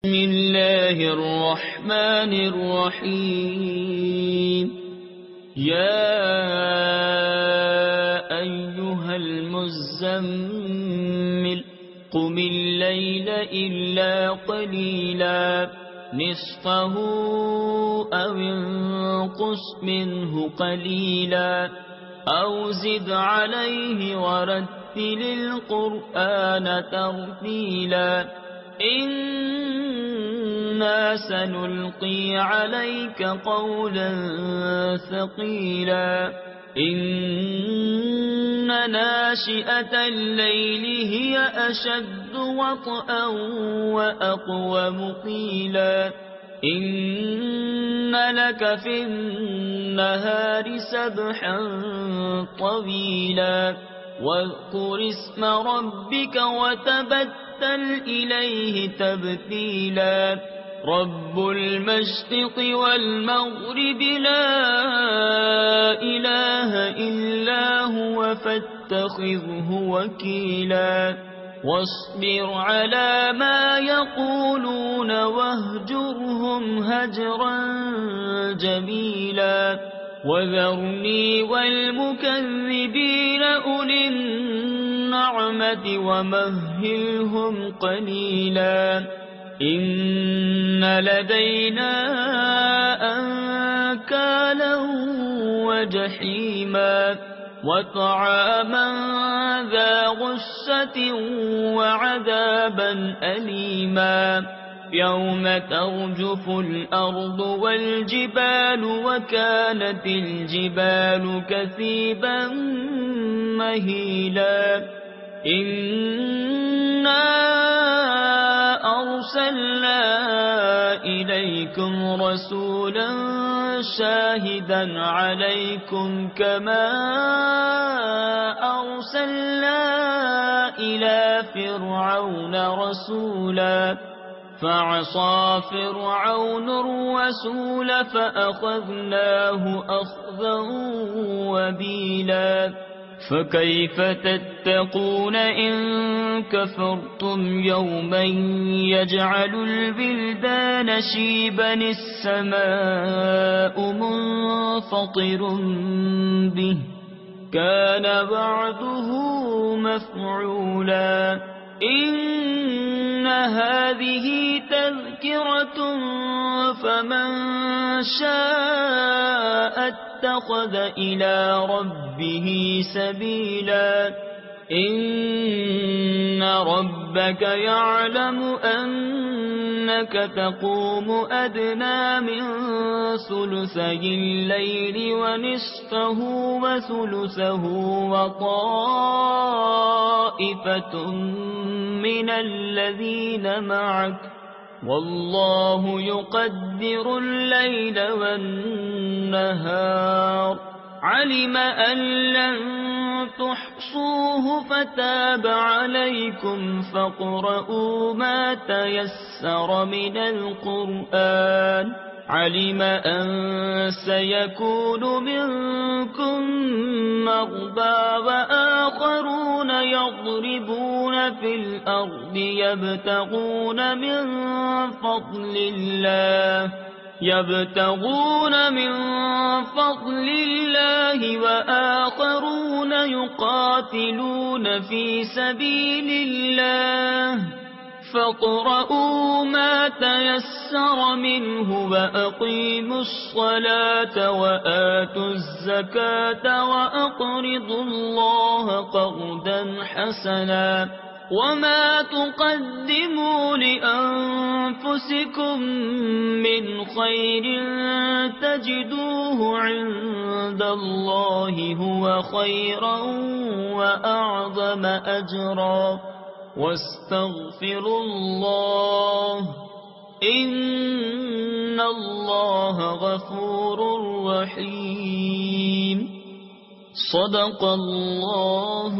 بسم الله الرحمن الرحيم يا أيها المزمل قم الليل إلا قليلا نصفه أو انقص منه قليلا أو زد عليه ورتل القرآن ترتيلا إنا سنلقي عليك قولا ثقيلا إن ناشئة الليل هي أشد وطئا وأقوم قيلا إن لك في النهار سبحا طويلا واذكر اسم ربك وتبتل إليه تبتيلا رب المشرق والمغرب لا إله إلا هو فاتخذه وكيلا واصبر على ما يقولون واهجرهم هجرا جميلا وذرني والمكذبين أولي النعمة ومهلهم قليلا إن لدينا أنكالا وجحيما وطعاما ذا غصة وعذابا أليما يوم ترجف الأرض والجبال وكانت الجبال كثيبا مهيلا إنا أرسلنا إليكم رسولا شاهدا عليكم كما أرسلنا إلى فرعون رسولا فعصى فرعون الرسول فأخذناه أخذا وبيلا فكيف تتقون إن كفرتم يوما يجعل البلدان شيبا السماء منفطر به كان وعده مفعولا إن هذه تذكرة فمن شاء اتخذ إلى ربه سبيلا إن ربك يعلم أنك تقوم أدنى من ثلثي الليل ونصفه وثلثه وطائفة من الذين معك والله يقدر الليل والنهار علم أن لن تحصوه فتاب عليكم فاقرؤوا ما تيسر من القرآن علم أن سيكون منكم مرضى وآخرون يضربون في الأرض يبتغون من فضل الله وآخرون يقاتلون في سبيل الله فاقرؤوا ما تيسر منه وأقيموا الصلاة وآتوا الزكاة وأقرضوا الله قرضا حسنا وما تقدموا لأنفسكم من خير تجدوه عند الله هو خيرا وأعظم أجرا واستغفروا الله إن الله غفور رحيم صدق الله